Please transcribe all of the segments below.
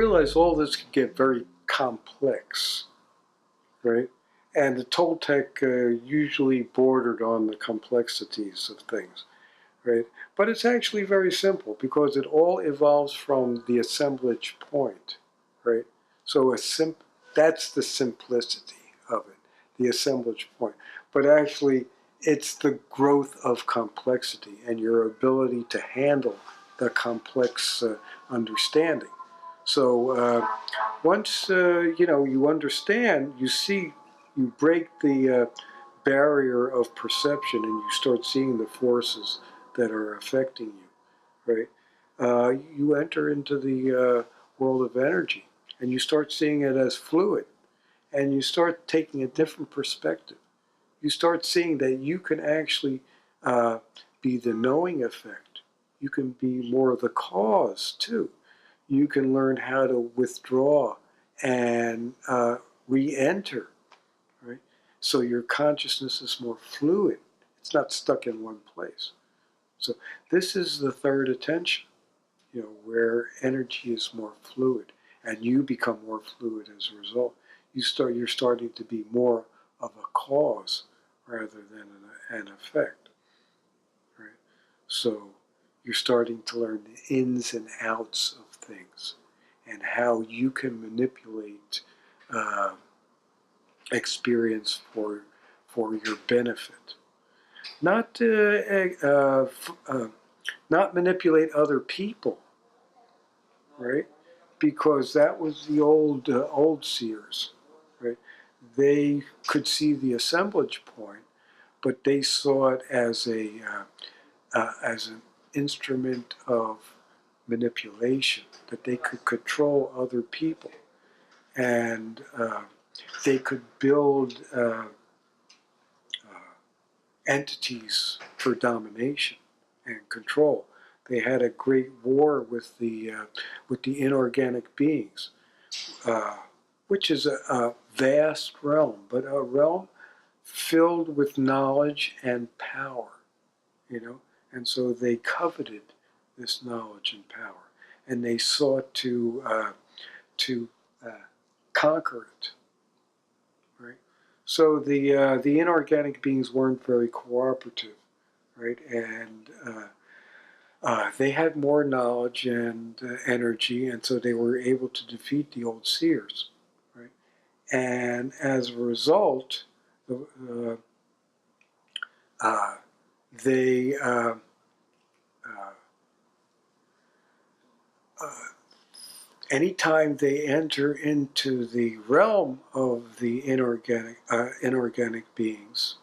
realize all this can get very complex, right? And the Toltec usually bordered on the complexities of things, right? But it's actually very simple because it all evolves from the assemblage point, right? So that's the simplicity of it, the assemblage point. But actually, it's the growth of complexity and your ability to handle the complex understanding. So once you understand, you see, you break the barrier of perception, and you start seeing the forces that are affecting you. Right? You enter into the world of energy, and you start seeing it as fluid, and you start taking a different perspective. You start seeing that you can actually be the knowing effect. You can be more of the cause too. You can learn how to withdraw and re-enter, right? So your consciousness is more fluid. It's not stuck in one place. So this is the third attention, where energy is more fluid, and you become more fluid as a result. You're starting to be more of a cause rather than an effect, right? So you're starting to learn the ins and outs of things and how you can manipulate experience for your benefit. Not not manipulate other people, right? Because that was the old seers, right? They could see the assemblage point, but they saw it as as an instrument of manipulation, that they could control other people, and they could build entities for domination and control. They had a great war with the inorganic beings, which is a vast realm, but a realm filled with knowledge and power, and so they coveted this knowledge and power, and they sought to conquer it, right? So the inorganic beings weren't very cooperative, right? And they had more knowledge and energy, and so they were able to defeat the old seers, right? And as a result, they anytime they enter into the realm of the inorganic beings,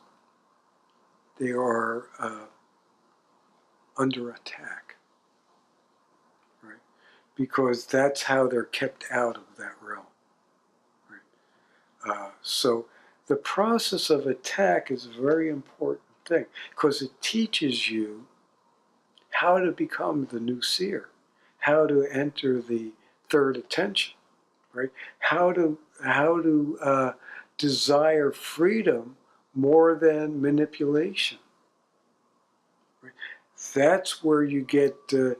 they are under attack, right? Because that's how they're kept out of that realm, right? So the process of attack is a very important thing because it teaches you how to become the new seer, how to enter the third attention, right? How to desire freedom more than manipulation. Right? That's where you get the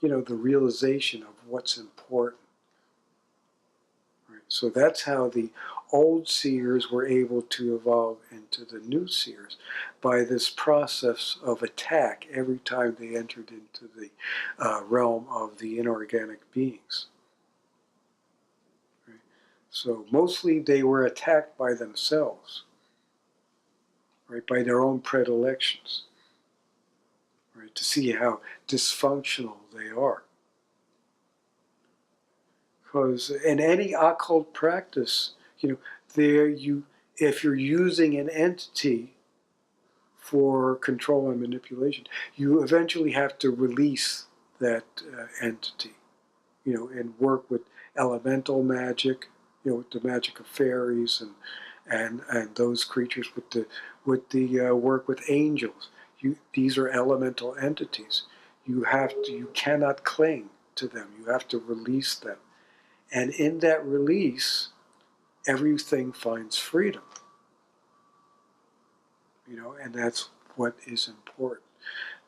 realization of what's important. Right? So that's how the old seers were able to evolve into the new seers, by this process of attack every time they entered into the realm of the inorganic beings. Right? So mostly they were attacked by themselves, right, by their own predilections, right, to see how dysfunctional they are. Because in any occult practice, if you're using an entity for control and manipulation, you eventually have to release that entity, and work with elemental magic, with the magic of fairies and those creatures, with the work with angels. These are elemental entities. You cannot cling to them. You have to release them, and in that release, everything finds freedom. And that's what is important.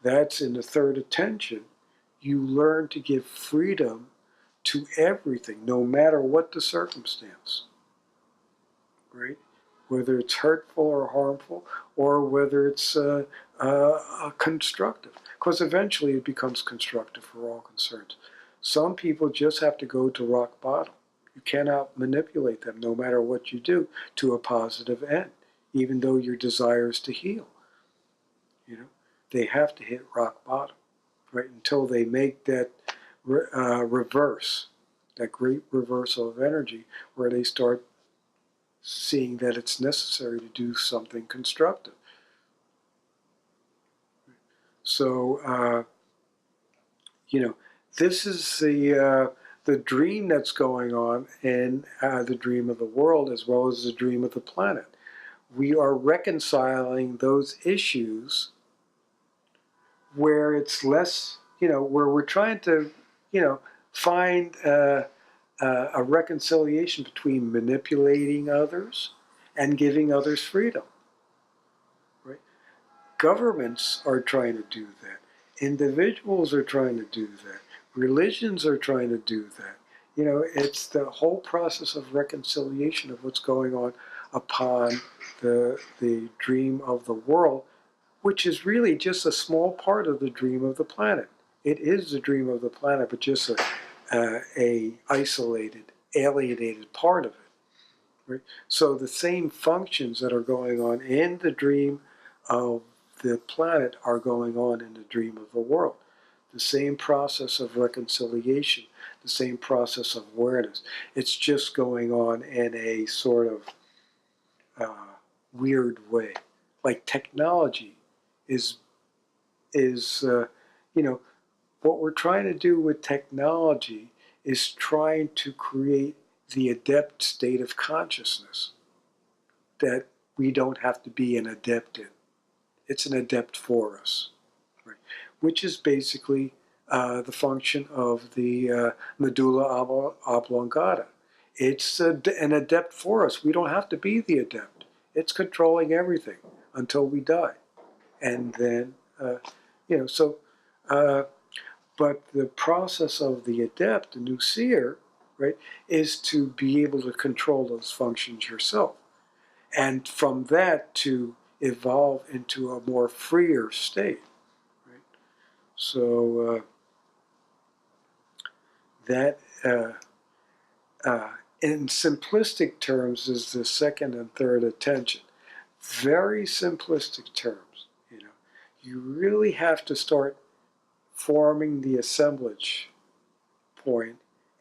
That's in the third attention. You learn to give freedom to everything, no matter what the circumstance, right? Whether it's hurtful or harmful, or whether it's constructive. Because eventually it becomes constructive for all concerned. Some people just have to go to rock bottom. You cannot manipulate them, no matter what you do, to a positive end, even though your desire is to heal. You know, they have to hit rock bottom, right? Until they make that reverse, that great reversal of energy, where they start seeing that it's necessary to do something constructive. So, this is the dream that's going on in the dream of the world as well as the dream of the planet. We are reconciling those issues where it's less, where we're trying to, find a reconciliation between manipulating others and giving others freedom. Right? Governments are trying to do that. Individuals are trying to do that. Religions are trying to do that. It's the whole process of reconciliation of what's going on upon the dream of the world, which is really just a small part of the dream of the planet. It is the dream of the planet, but just a isolated, alienated part of it. Right? So the same functions that are going on in the dream of the planet are going on in the dream of the world. The same process of reconciliation, the same process of awareness. It's just going on in a sort of weird way. Like technology is what we're trying to do with technology is trying to create the adept state of consciousness that we don't have to be an adept in. It's an adept for us, right? Which is basically the function of the medulla oblongata. It's an adept for us. We don't have to be the adept. It's controlling everything until we die. And then, but the process of the adept, the new seer, right, is to be able to control those functions yourself. And from that to evolve into a more freer state. Right? So that, in simplistic terms, is the second and third attention. Very simplistic terms. You really have to start forming the assemblage point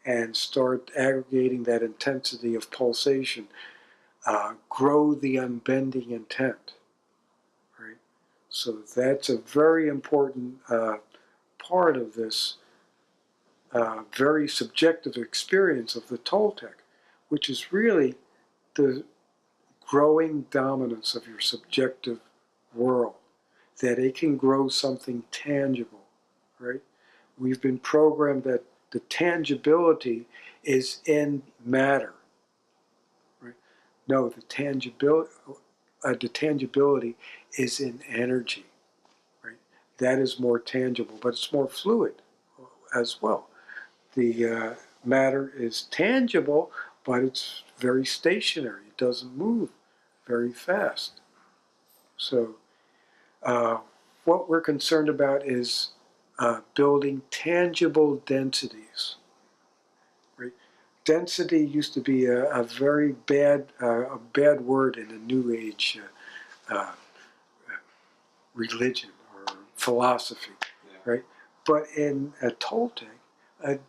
and start aggregating that intensity of pulsation. Grow the unbending intent. Right? So that's a very important part of this very subjective experience of the Toltec, which is really the growing dominance of your subjective world, that it can grow something tangible, right? We've been programmed that the tangibility is in matter, right? No, the tangibility is in energy, right? That is more tangible, but it's more fluid as well. The matter is tangible, but it's very stationary. It doesn't move very fast. So what we're concerned about is building tangible densities. Right? Density used to be a very bad word in the New Age religion or philosophy, right? But in Toltec,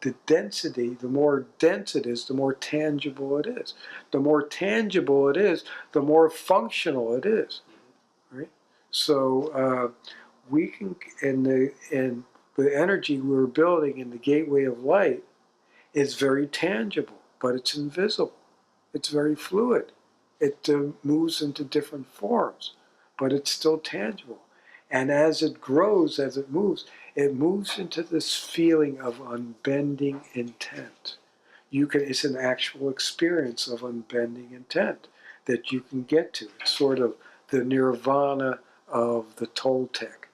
the density, the more dense it is, the more tangible it is. The more tangible it is, the more functional it is, right? So we can, in the energy we're building in the gateway of light is very tangible, but it's invisible. It's very fluid. It moves into different forms, but it's still tangible. And as it grows, as it moves into this feeling of unbending intent. It's an actual experience of unbending intent that you can get to. It's sort of the nirvana of the Toltec,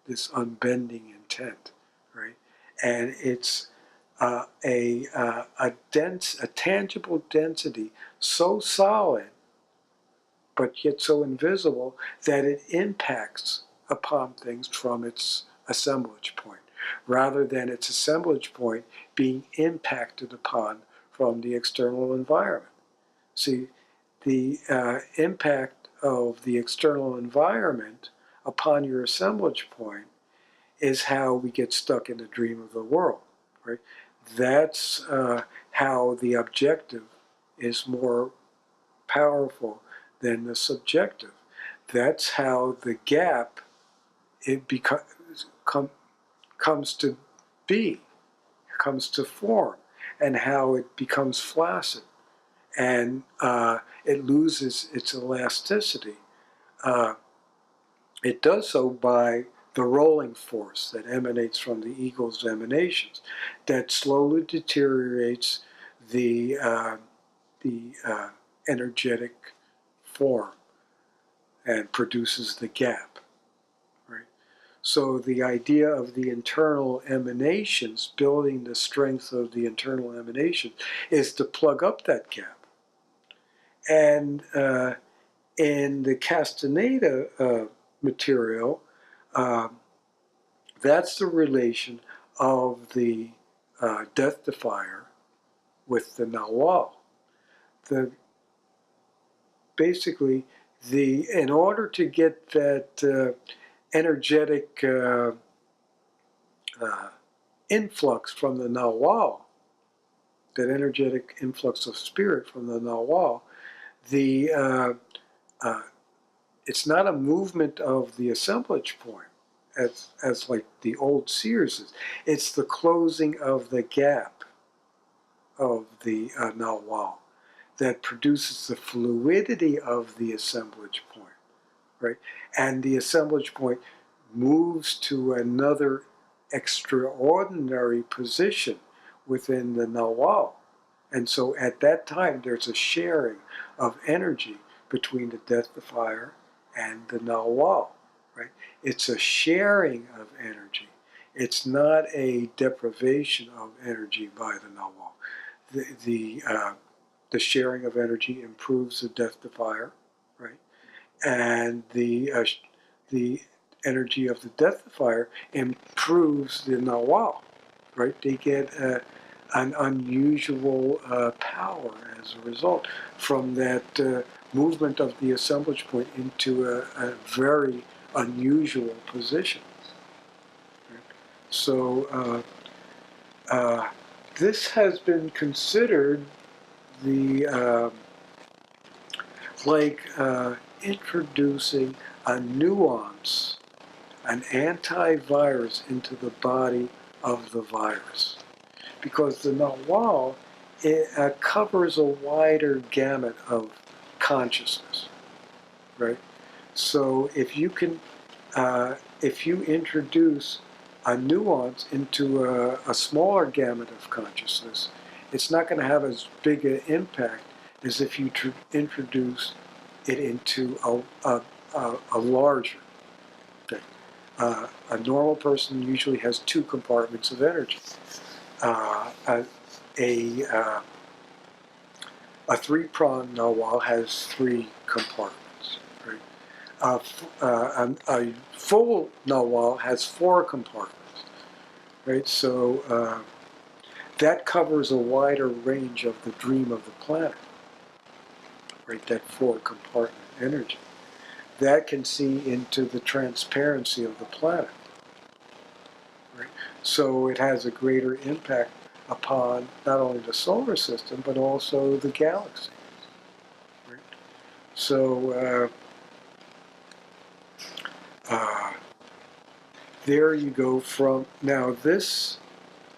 this unbending intent, right? And it's a tangible density so solid, but yet so invisible that it impacts upon things from its assemblage point, rather than its assemblage point being impacted upon from the external environment. See, the impact of the external environment upon your assemblage point is how we get stuck in the dream of the world, right? That's how the objective is more powerful than the subjective. That's how the gap comes to be, comes to form, and how it becomes flaccid, and it loses its elasticity. It does so by the rolling force that emanates from the eagle's emanations, that slowly deteriorates the energetic form and produces the gap. Right? So the idea of the internal emanations, building the strength of the internal emanations, is to plug up that gap. And in the Castaneda material, that's the relation of the death defier with the Nawal. Basically, in order to get that energetic influx from the Nawal, that energetic influx of spirit from the Nawal, it's not a movement of the assemblage point, as like the old Sears is. It's the closing of the gap of the Nawal that produces the fluidity of the assemblage point, right? And the assemblage point moves to another extraordinary position within the Nawal. And so at that time, there's a sharing of energy between the death defier and the Nawal, right? It's a sharing of energy. It's not a deprivation of energy by the Nawal. The sharing of energy improves the death defier, right? And the energy of the death defier improves the Nawal, right? They get an unusual power as a result from that movement of the assemblage point into a very unusual position. Right? So this has been considered the introducing a nuance, an antivirus into the body of the virus. Because the Nawal covers a wider gamut of consciousness, right? So if you introduce a nuance into a smaller gamut of consciousness, it's not going to have as big an impact as if you introduce it into a larger thing. A normal person usually has two compartments of energy. A three-pronged Nawal has three compartments. Right? A full Nawal has four compartments. Right? So that covers a wider range of the dream of the planet. Right? That four-compartment energy. That can see into the transparency of the planet. Right? So it has a greater impact upon not only the solar system, but also the galaxy. Right? So there you go from, now this,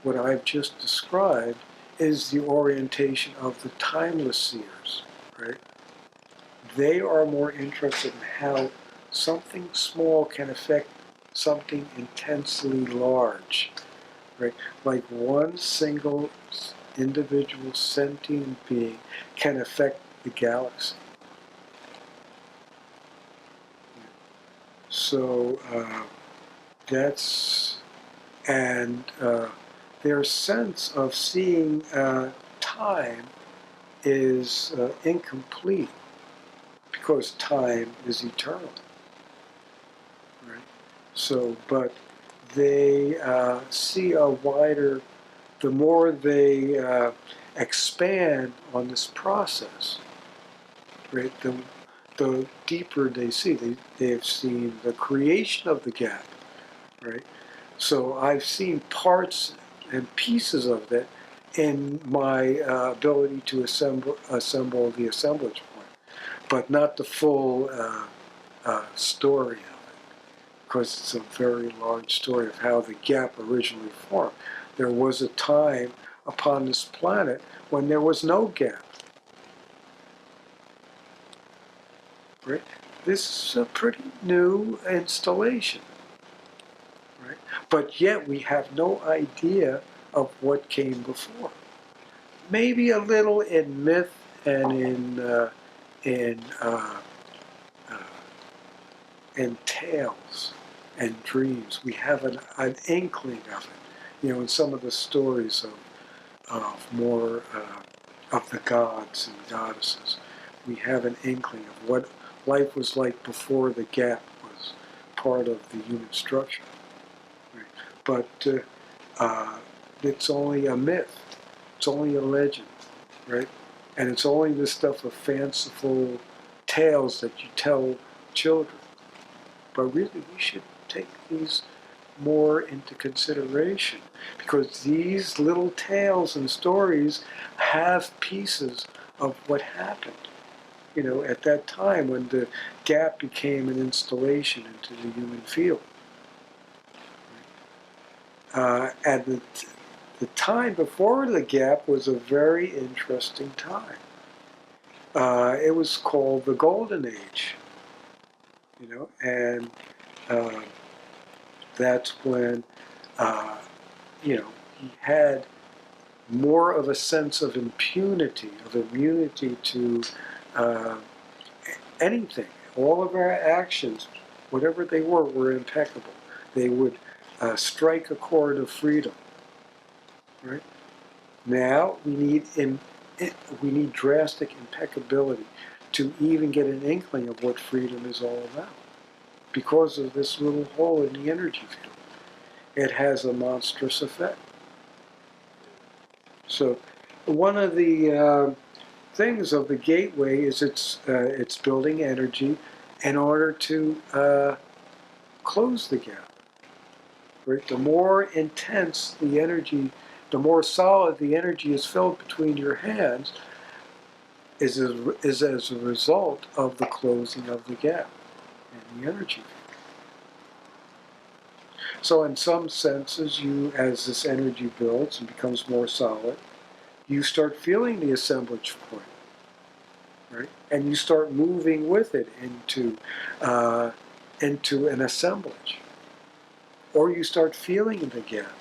what I've just described, is the orientation of the timeless seers. Right? They are more interested in how something small can affect something intensely large. Right? Like one single individual sentient being can affect the galaxy. So that's, and their sense of seeing time is incomplete because time is eternal. Right? So, but they see a wider, the more they expand on this process, right, the deeper they see. They have seen the creation of the gap, right? So I've seen parts and pieces of that in my ability to assemble the assemblage point, but not the full story of it, because it's a very large story of how the gap originally formed. There was a time upon this planet when there was no gap. Right? This is a pretty new installation. Right? But yet we have no idea of what came before. Maybe a little in myth and in tales and dreams. We have an inkling of it. In some of the stories of more of the gods and goddesses, we have an inkling of what life was like before the gap was part of the human structure. Right? But it's only a myth. It's only a legend, right? And it's only the stuff of fanciful tales that you tell children. But really, we should take these more into consideration, because these little tales and stories have pieces of what happened, at that time when the gap became an installation into the human field. And the time before the gap was a very interesting time. It was called the Golden Age, and that's when, he had more of a sense of impunity, of immunity to anything. All of our actions, whatever they were impeccable. They would strike a chord of freedom. Right? Now we need drastic impeccability to even get an inkling of what freedom is all about, because of this little hole in the energy field. It has a monstrous effect. So one of the things of the gateway is it's building energy in order to close the gap. Right? The more intense the energy, the more solid the energy is filled between your hands, is as a result of the closing of the gap in the energy field. So in some senses, as this energy builds and becomes more solid, you start feeling the assemblage point, right? And you start moving with it into an assemblage. Or you start feeling the gap,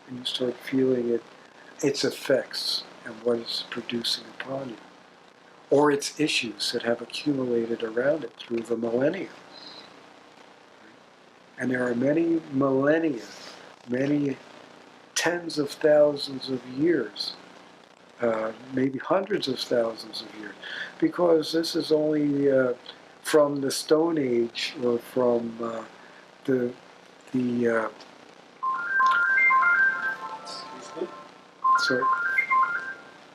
and you start feeling its effects and what it's producing upon you, or its issues that have accumulated around it through the millennia. And there are many millennia, many tens of thousands of years, maybe hundreds of thousands of years, because this is only from the Stone Age, or from the sorry,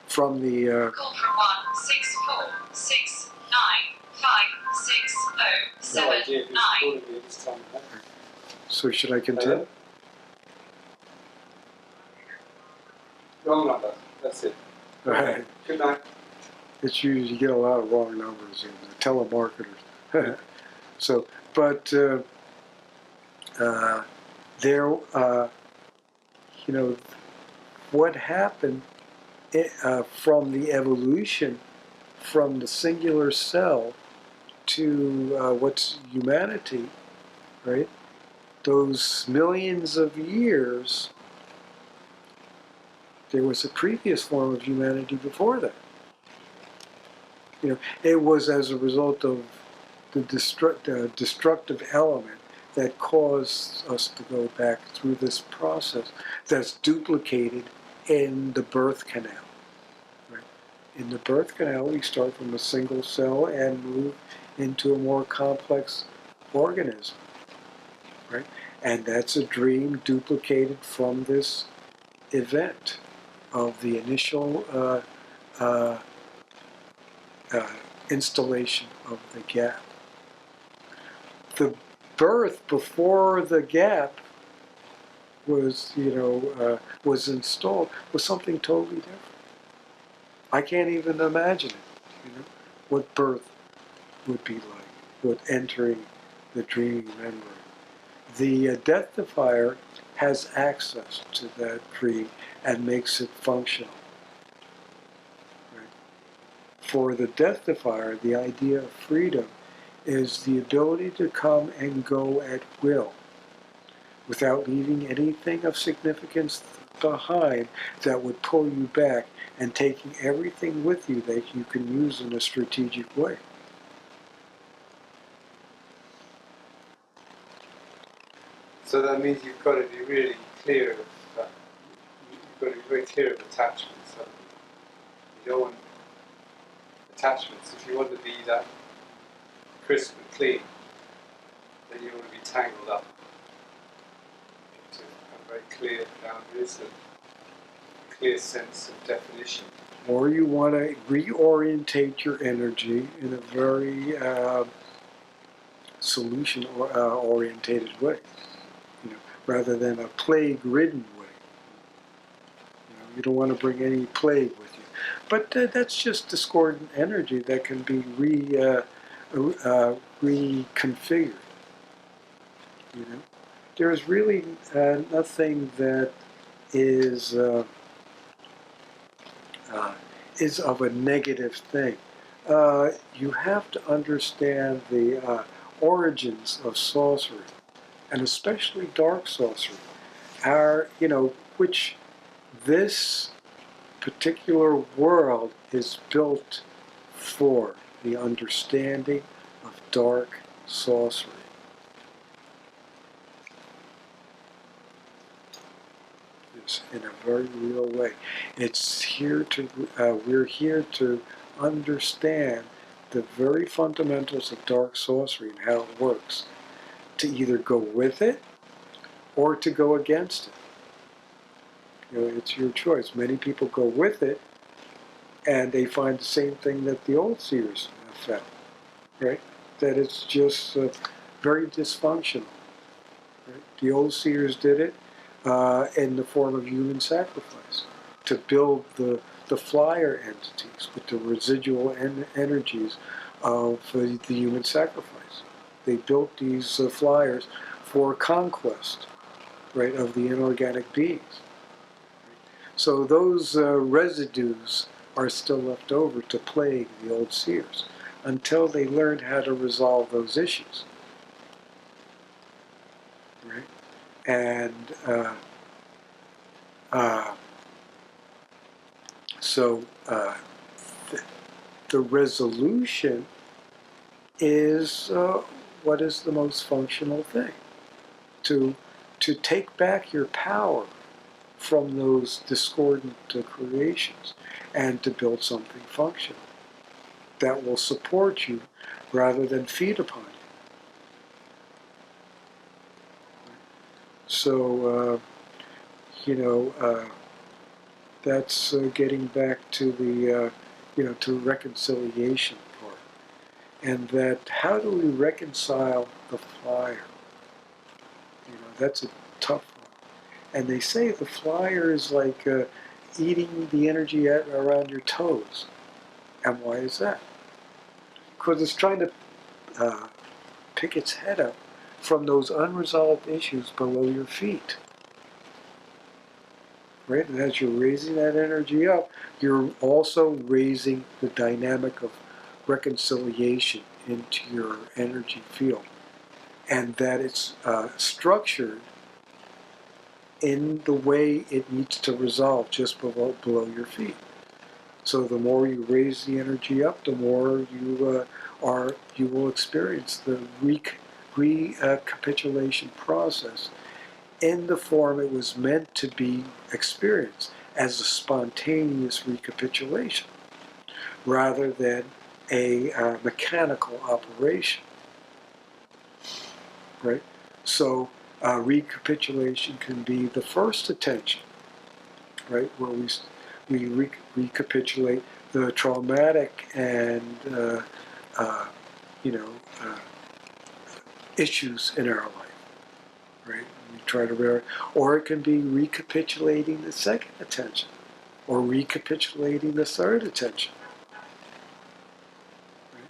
from the So should I continue? Wrong number. That's it. All right. Good night. It's usually, you get a lot of wrong numbers in the telemarketers. So, but there, what happened from the evolution from the singular cell to what's humanity, right? Those millions of years, there was a previous form of humanity before that. It was as a result of the destructive element that cause us to go back through this process that's duplicated in the birth canal. Right? In the birth canal, we start from a single cell and move into a more complex organism. Right? And that's a dream duplicated from this event of the initial uh, installation of the gap. The birth before the gap was, was installed was something totally different. I can't even imagine it, what birth would be like, what entering the dreaming memory. The death-defier has access to that dream and makes it functional. Right? For the death-defier, the idea of freedom is the ability to come and go at will without leaving anything of significance behind that would pull you back and taking everything with you that you can use in a strategic way. So that means you've got to be really clear of that. You've got to be very clear of attachments. So you don't want attachments. If you want to be that crisp and clean, then you want to be tangled up. To have very clear boundaries and a clear sense of definition. Or you want to reorientate your energy in a very solution-orientated way, rather than a plague-ridden way. You don't want to bring any plague with you. But that's just discordant energy that can be reconfigured. There's really nothing that is of a negative thing. You have to understand the origins of sorcery, and especially dark sorcery, which this particular world is built for the understanding of dark sorcery. In a very real way. It's here to, we're here to understand the very fundamentals of dark sorcery and how it works, to either go with it or to go against it. It's your choice. Many people go with it and they find the same thing that the old seers found, right? That it's just very dysfunctional. Right? The old seers did it in the form of human sacrifice to build the flyer entities with the residual energies of the human sacrifice. They built these flyers for conquest, right, of the inorganic beings. So those residues are still left over to plague the old seers until they learned how to resolve those issues. Right? And so the resolution is what is the most functional thing. To take back your power from those discordant creations and to build something functional that will support you rather than feed upon you. So, that's getting back to the, to reconciliation part. And that, how do we reconcile the flyer? That's a tough one. And they say the flyer is like eating the energy around your toes. And why is that? Because it's trying to pick its head up from those unresolved issues below your feet. Right? And as you're raising that energy up, you're also raising the dynamic of reconciliation into your energy field. And that it's structured in the way it needs to resolve just below your feet. So the more you raise the energy up, the more you will experience the recapitulation process in the form it was meant to be experienced, as a spontaneous recapitulation rather than a mechanical operation, right? So recapitulation can be the first attention, right, where we recapitulate the traumatic and you know issues in our life, right? We try to or it can be recapitulating the second attention, or recapitulating the third attention. Right?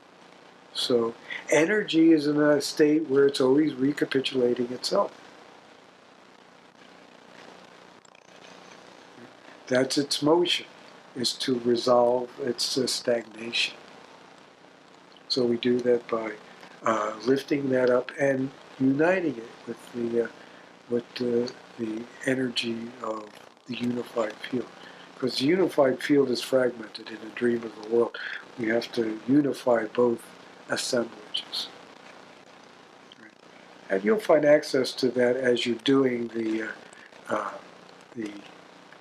So energy is in a state where it's always recapitulating itself. That's its motion, is to resolve its stagnation. So we do that by lifting that up and uniting it with the energy of the unified field. Because the unified field is fragmented in a dream of the world. We have to unify both assemblages. Right? And you'll find access to that as you're doing the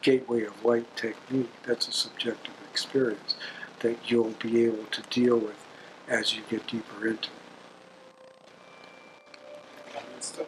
gateway of light technique. That's a subjective experience that you'll be able to deal with as you get deeper into it. That means stuff.